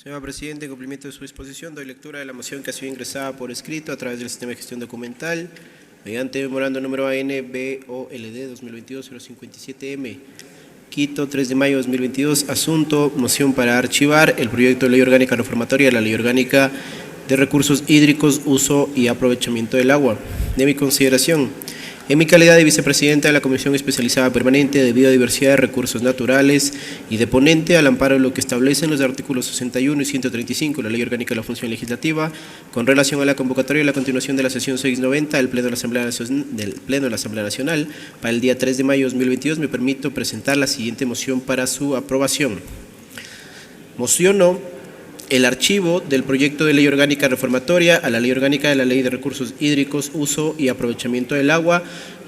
Señor Presidente, en cumplimiento de su disposición, doy lectura de la moción que ha sido ingresada por escrito a través del sistema de gestión documental mediante memorando número AN-BOLD 2022-057M. Quito, 3 de mayo de 2022. Asunto: moción para archivar el proyecto de ley orgánica reformatoria de la ley orgánica de recursos hídricos, uso y aprovechamiento del agua. De mi consideración, en mi calidad de vicepresidenta de la Comisión Especializada Permanente de Biodiversidad de Recursos Naturales y de ponente al amparo de lo que establecen los artículos 61 y 135 de la Ley Orgánica de la Función Legislativa, con relación a la convocatoria y la continuación de la sesión 690 del Pleno de la Asamblea Nacional para el día 3 de mayo de 2022, me permito presentar la siguiente moción para su aprobación. Mociono el archivo del proyecto de ley orgánica reformatoria a la ley orgánica de la Ley de Recursos Hídricos, Uso y Aprovechamiento del Agua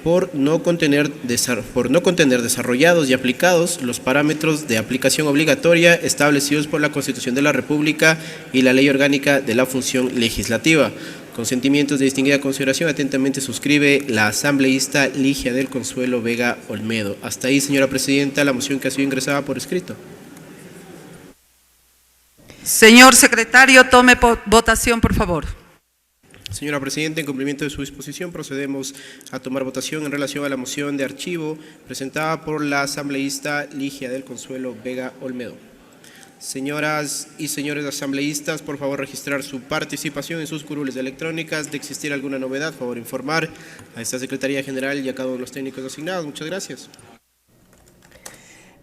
por no contener desarrollados y aplicados los parámetros de aplicación obligatoria establecidos por la Constitución de la República y la Ley Orgánica de la Función Legislativa. Con sentimientos de distinguida consideración, atentamente suscribe la asambleísta Ligia del Consuelo Vega Olmedo. Hasta ahí, señora Presidenta, la moción que ha sido ingresada por escrito. Señor secretario, tome votación, por favor. Señora Presidenta, en cumplimiento de su disposición, procedemos a tomar votación en relación a la moción de archivo presentada por la asambleísta Ligia del Consuelo Vega Olmedo. Señoras y señores asambleístas, por favor registrar su participación en sus curules electrónicas. De existir alguna novedad, por favor informar a esta Secretaría General y a cada uno de los técnicos asignados. Muchas gracias.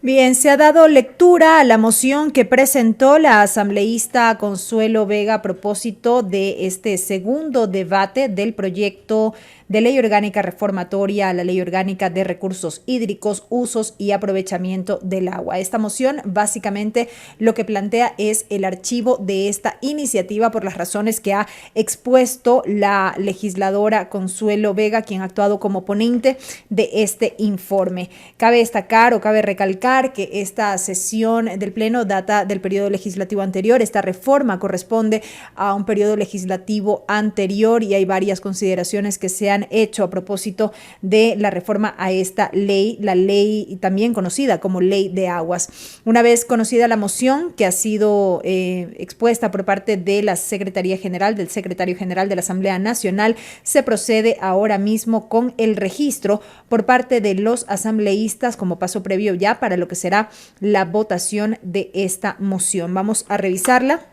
Bien, se ha dado lectura a la moción que presentó la asambleísta Consuelo Vega a propósito de este segundo debate del proyecto de ley orgánica reformatoria a la ley orgánica de recursos hídricos, usos y aprovechamiento del agua. Esta moción básicamente lo que plantea es el archivo de esta iniciativa por las razones que ha expuesto la legisladora Consuelo Vega, quien ha actuado como ponente de este informe. Cabe destacar o cabe recalcar que esta sesión del Pleno data del periodo legislativo anterior. Esta reforma corresponde a un periodo legislativo anterior y hay varias consideraciones que se han hecho a propósito de la reforma a esta ley, la ley también conocida como Ley de Aguas. Una vez conocida la moción que ha sido expuesta por parte de la Secretaría General, del Secretario General de la Asamblea Nacional, se procede ahora mismo con el registro por parte de los asambleístas como paso previo ya para lo que será la votación de esta moción. Vamos a revisarla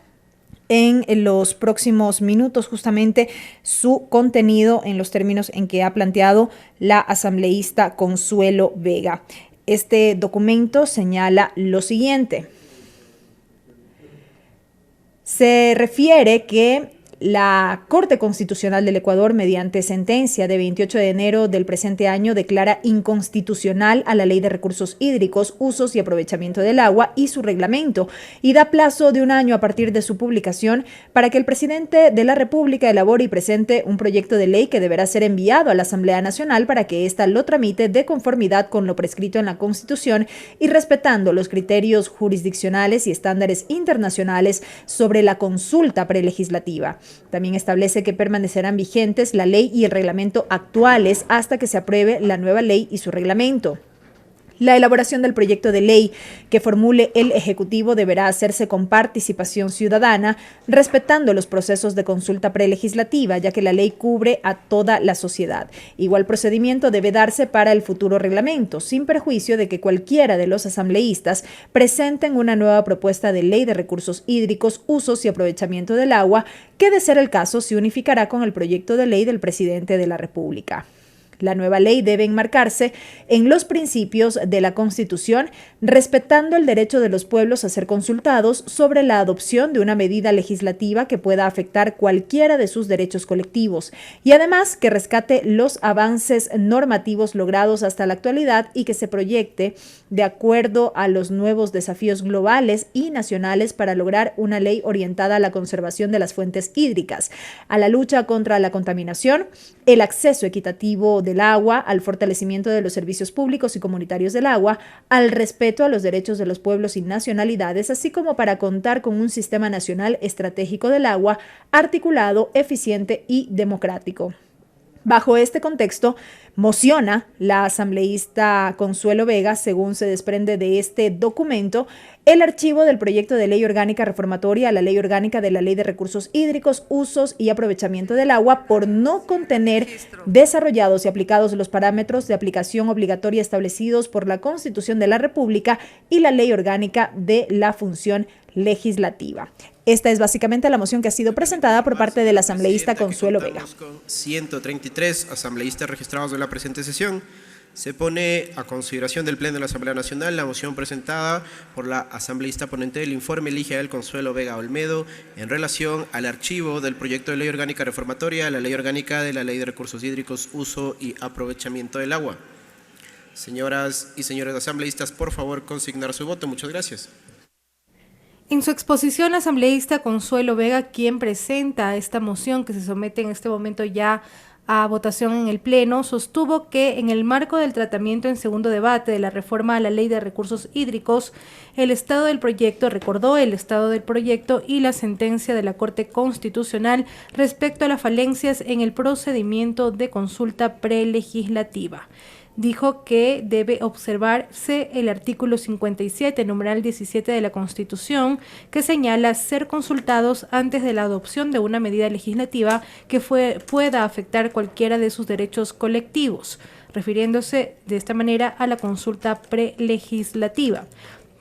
en los próximos minutos, justamente su contenido en los términos en que ha planteado la asambleísta Consuelo Vega. Este documento señala lo siguiente. Se refiere que la Corte Constitucional del Ecuador, mediante sentencia de 28 de enero del presente año, declara inconstitucional a la Ley de Recursos Hídricos, Usos y Aprovechamiento del Agua y su reglamento, y da plazo de un año a partir de su publicación para que el presidente de la República elabore y presente un proyecto de ley que deberá ser enviado a la Asamblea Nacional para que ésta lo tramite de conformidad con lo prescrito en la Constitución y respetando los criterios jurisdiccionales y estándares internacionales sobre la consulta prelegislativa. También establece que permanecerán vigentes la ley y el reglamento actuales hasta que se apruebe la nueva ley y su reglamento. La elaboración del proyecto de ley que formule el Ejecutivo deberá hacerse con participación ciudadana, respetando los procesos de consulta prelegislativa, ya que la ley cubre a toda la sociedad. Igual procedimiento debe darse para el futuro reglamento, sin perjuicio de que cualquiera de los asambleístas presenten una nueva propuesta de ley de recursos hídricos, usos y aprovechamiento del agua, que de ser el caso se unificará con el proyecto de ley del presidente de la República. La nueva ley debe enmarcarse en los principios de la Constitución, respetando el derecho de los pueblos a ser consultados sobre la adopción de una medida legislativa que pueda afectar cualquiera de sus derechos colectivos y además que rescate los avances normativos logrados hasta la actualidad y que se proyecte de acuerdo a los nuevos desafíos globales y nacionales para lograr una ley orientada a la conservación de las fuentes hídricas, a la lucha contra la contaminación, el acceso equitativo del agua, al fortalecimiento de los servicios públicos y comunitarios del agua, al respeto a los derechos de los pueblos y nacionalidades, así como para contar con un sistema nacional estratégico del agua articulado, eficiente y democrático. Bajo este contexto, mociona la asambleísta Consuelo Vega, según se desprende de este documento, el archivo del proyecto de ley orgánica reformatoria a la ley orgánica de la Ley de Recursos Hídricos, Usos y Aprovechamiento del Agua por no contener desarrollados y aplicados los parámetros de aplicación obligatoria establecidos por la Constitución de la República y la Ley Orgánica de la Función Legislativa. Esta es básicamente la moción que ha sido presentada por parte del asambleísta Consuelo Vega. Con 133 asambleístas registrados de la presente sesión. Se pone a consideración del Pleno de la Asamblea Nacional la moción presentada por la asambleísta ponente del informe Ligia Consuelo Vega Olmedo en relación al archivo del proyecto de ley orgánica reformatoria a la ley orgánica de la Ley de Recursos Hídricos, Uso y Aprovechamiento del Agua. Señoras y señores asambleístas, por favor, consignar su voto. Muchas gracias. En su exposición, la asambleísta Consuelo Vega, quien presenta esta moción que se somete en este momento ya a votación en el Pleno, sostuvo que en el marco del tratamiento en segundo debate de la reforma a la Ley de Recursos Hídricos, recordó el estado del proyecto y la sentencia de la Corte Constitucional respecto a las falencias en el procedimiento de consulta prelegislativa. Dijo que debe observarse el artículo 57, numeral 17 de la Constitución, que señala ser consultados antes de la adopción de una medida legislativa que pueda afectar cualquiera de sus derechos colectivos, refiriéndose de esta manera a la consulta prelegislativa.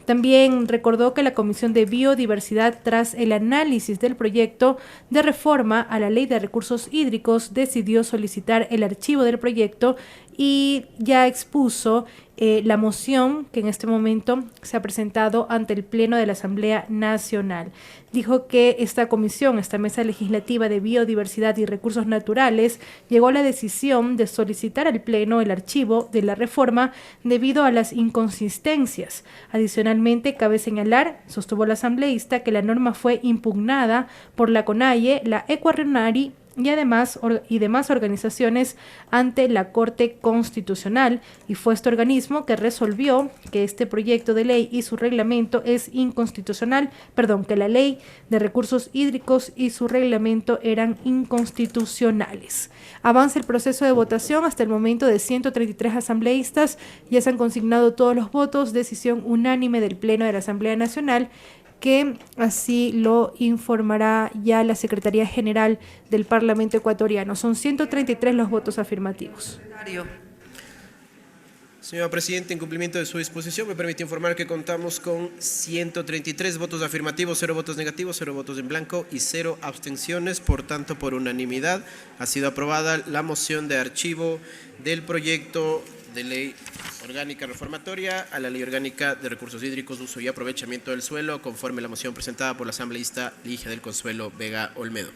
También recordó que la Comisión de Biodiversidad, tras el análisis del proyecto de reforma a la Ley de Recursos Hídricos, decidió solicitar el archivo del proyecto y ya expuso la moción que en este momento se ha presentado ante el Pleno de la Asamblea Nacional. Dijo que esta mesa legislativa de biodiversidad y recursos naturales, llegó a la decisión de solicitar al Pleno el archivo de la reforma debido a las inconsistencias. Adicionalmente, cabe señalar, sostuvo la asambleísta, que la norma fue impugnada por la CONAIE, la Ecuarrenari y demás organizaciones ante la Corte Constitucional, y fue este organismo que resolvió que este proyecto de ley y su reglamento es inconstitucional, que la Ley de Recursos Hídricos y su reglamento eran inconstitucionales. Avanza el proceso de votación. Hasta el momento, de 133 asambleístas ya se han consignado todos los votos, decisión unánime del Pleno de la Asamblea Nacional, que así lo informará ya la Secretaría General del Parlamento ecuatoriano. Son 133 los votos afirmativos. Señora Presidenta, en cumplimiento de su disposición, me permite informar que contamos con 133 votos afirmativos, 0 votos negativos, 0 votos en blanco y 0 abstenciones. Por tanto, por unanimidad ha sido aprobada la moción de archivo del proyecto de ley orgánica reformatoria a la Ley Orgánica de Recursos Hídricos, Uso y Aprovechamiento del Suelo, conforme a la moción presentada por la asambleísta Ligia Consuelo Vega Olmedo.